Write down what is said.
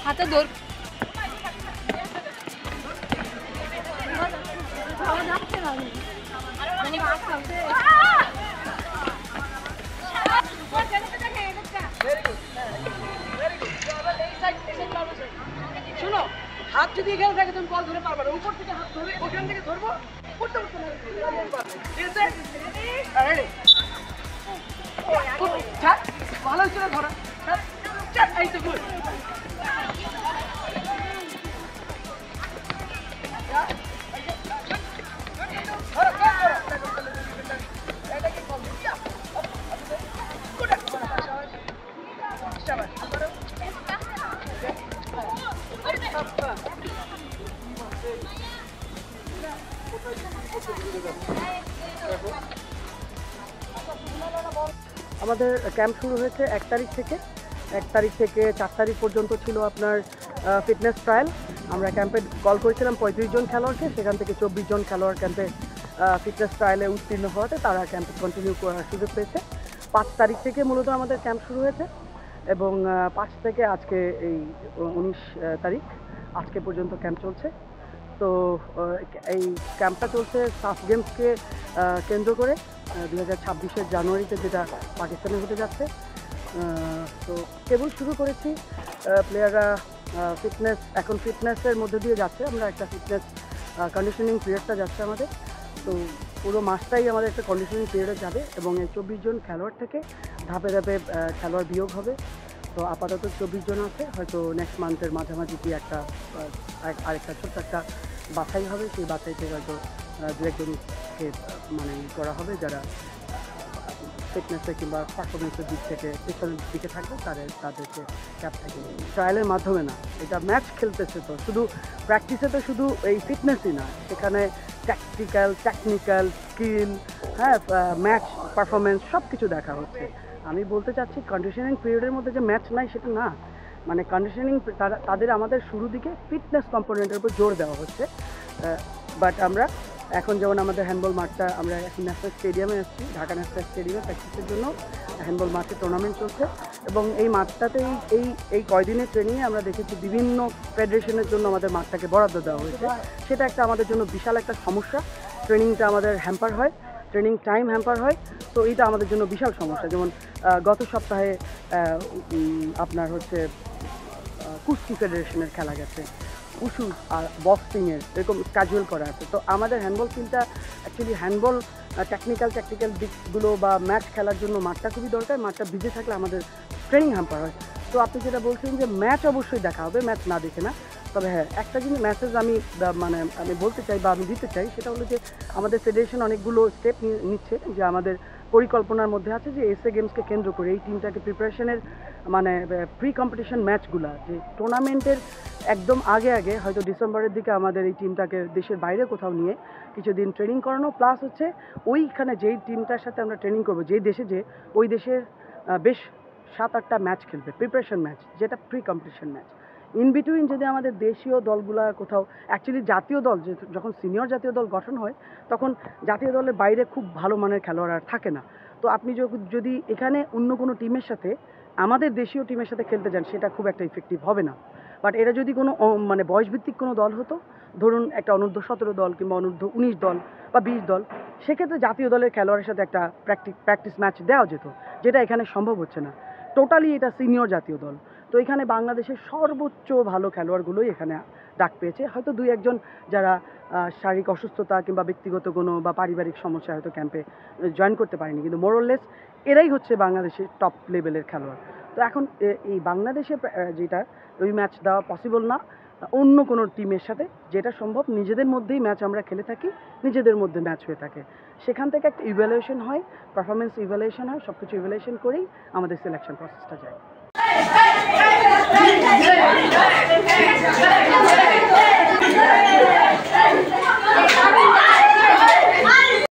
হাতে দৌড় শোনো, হাত যদি এখানে থাকে তুমি বল ধরে পারবে না, উপর থেকে হাত ধরে ওখান থেকে ধরবো, উঠতে উঠতে ঠিক আছে? রেডি? ভালো হচ্ছে না ধরা, এই তো গুড। আমাদের ক্যাম্প শুরু হয়েছে 1 তারিখ থেকে। 1 তারিখ থেকে 4 তারিখ পর্যন্ত ছিল আপনার ফিটনেস ট্রায়াল। আমরা ক্যাম্পে কল করেছিলাম 35 জন খেলোয়াড়কে, সেখান থেকে 24 জন খেলোয়াড় ক্যাম্পে ফিটনেস ট্রায়ালে উত্তীর্ণ হওয়াতে তারা ক্যাম্পে কন্টিনিউ করার সুযোগ পেয়েছে। 5 তারিখ থেকে মূলত আমাদের ক্যাম্প শুরু হয়েছে এবং 5 থেকে আজকে এই 19 তারিখ আজকে পর্যন্ত ক্যাম্প চলছে। তো এই ক্যাম্পটা চলছে সাফ গেমসকে কেন্দ্র করে 2026 জানুয়ারিতে, যেটা পাকিস্তানে হতে যাচ্ছে। তো কেবল শুরু করেছি, প্লেয়াররা এখন ফিটনেসের মধ্যে দিয়ে যাচ্ছে। আমরা একটা ফিটনেস কন্ডিশনিং পিরিয়ডটা যাচ্ছে আমাদের। তো পুরো মাসটাই আমাদের একটা কন্ডিশনিং পিরিয়ডে যাবে এবং এই 24 জন খেলোয়াড় থেকে ধাপে ধাপে খেলোয়াড় বিয়োগ হবে। তো আপাতত 24 জন আছে, হয়তো নেক্সট মান্থের মাঝামাঝি কি আরেকটা ছোট্ট একটা বাছাই হবে। সেই বাছাই থেকে হয়তো 2-1 জনকে মানে করা হবে যারা ফিটনেসে কিংবা পারফরমেন্সের দিক থেকে পেছনের দিকে থাকবে, তাদেরকে ক্যাপ থাকে। ট্রায়ালের মাধ্যমে না, এটা ম্যাচ খেলতেছে, তো শুধু প্র্যাকটিসে তো শুধু এই ফিটনেসই না, সেখানে টেকনিক্যাল স্কিল, হ্যাঁ, ম্যাচ পারফরমেন্স সব কিছু দেখা হচ্ছে। আমি বলতে চাচ্ছি কন্ডিশনিং পিরিয়ডের মধ্যে যে ম্যাচ নাই সেটা না, মানে কন্ডিশনিং তাদের আমাদের শুরু দিকে ফিটনেস কম্পোনেন্টের উপর জোর দেওয়া হচ্ছে। বাট আমরা এখন যেমন আমাদের হ্যান্ডবল মাঠটা, আমরা এখন ন্যাশনাল স্টেডিয়ামে আসছি, ঢাকা ন্যাশনাল স্টেডিয়ামে প্র্যাকটিসের জন্য হ্যান্ডবল মাঠে টুর্নামেন্ট চলছে এবং এই মাঠটাতেই এই কয়দিনের ট্রেনিংয়ে আমরা দেখেছি বিভিন্ন ফেডারেশনের জন্য আমাদের মাঠটাকে বরাদ্দ দেওয়া হয়েছে। সেটা একটা আমাদের জন্য বিশাল একটা সমস্যা। ট্রেনিংটা আমাদের হ্যাম্পার হয়, ট্রেনিং টাইম হ্যাম্পার হয়। তো এইটা আমাদের জন্য বিশাল সমস্যা। যেমন গত সপ্তাহে আপনার হচ্ছে কুস্তি ফেডারেশনের খেলা গেছে, উশু আর বক্সিংয়ের এরকম স্ক্যাজুয়াল করা আছে। তো আমাদের হ্যান্ডবল টিমটা অ্যাকচুয়ালি হ্যান্ডবল টেকনিক্যাল দিকগুলো বা ম্যাচ খেলার জন্য মাঠটা খুবই দরকার। মাঠটা ভিজে থাকলে আমাদের ট্রেনিং হ্যাম্পার হয়। তো আপনি যেটা বলছেন যে ম্যাচ অবশ্যই দেখা হবে, ম্যাচ না দেখে না। তবে হ্যাঁ, একটা জিনিস মেসেজ আমি বলতে চাই বা আমি দিতে চাই, সেটা হলো যে আমাদের ফেডারেশন অনেকগুলো স্টেপ নিচ্ছে, যে আমাদের পরিকল্পনার মধ্যে আছে যে এসএ গেমসকে কেন্দ্র করে এই টিমটাকে প্রিপারেশনের প্রি কম্পিটিশন ম্যাচগুলো, যে টুর্নামেন্টের একদম আগে হয়তো ডিসেম্বরের দিকে আমাদের এই টিমটাকে দেশের বাইরে কোথাও নিয়ে কিছুদিন ট্রেনিং করানো, প্লাস হচ্ছে ওইখানে যেই টিমটার সাথে আমরা ট্রেনিং করবো, যেই দেশে ওই দেশের বেশ 7-8টা ম্যাচ খেলবে, প্রিপারেশন ম্যাচ, যেটা pre competition match. In between যদি আমাদের দেশীয় দলগুলা কোথাও, অ্যাকচুয়ালি জাতীয় দল যখন সিনিয়র জাতীয় দল গঠন হয়, তখন জাতীয় দলের বাইরে খুব ভালো মানের খেলোয়াড় আর থাকে না। তো আপনি যদি এখানে অন্য কোনো টিমের সাথে আমাদের দেশীয় টিমের সাথে খেলতে যান, সেটা খুব একটা ইফেক্টিভ হবে না। বাট এটা যদি কোনো বয়সভিত্তিক কোনো দল হতো, ধরুন একটা অনূর্ধ্ব-17 দল কিংবা অনূর্ধ্ব-19 দল বা 20 দল, সেক্ষেত্রে জাতীয় দলের খেলোয়াড়ের সাথে একটা প্র্যাকটিস ম্যাচ দেওয়া যেত, যেটা এখানে সম্ভব হচ্ছে না। টোটালি এটা সিনিয়র জাতীয় দল। তো এখানে বাংলাদেশের সর্বোচ্চ ভালো খেলোয়াড়গুলোই এখানে ডাক পেয়েছে। হয়তো দুই একজন যারা শারীরিক অসুস্থতা কিংবা ব্যক্তিগত কোনো বা পারিবারিক সমস্যা হয়তো ক্যাম্পে জয়েন করতে পারেনি, কিন্তু মোরলেস এরাই হচ্ছে বাংলাদেশের টপ লেভেলের খেলোয়াড়। তো এখন এই বাংলাদেশে যেটা ওই ম্যাচ দেওয়া পসিবল না অন্য কোনো টিমের সাথে, যেটা সম্ভব নিজেদের মধ্যেই ম্যাচ আমরা খেলে থাকি, নিজেদের মধ্যে ম্যাচ হয়ে থাকে, সেখান থেকে একটা ইভ্যালুয়েশন হয়, পারফরমেন্স ইভ্যালুয়েশন হয়, সব কিছু ইভ্যালুয়েশন করেই আমাদের সিলেকশন প্রসেসটা যায়।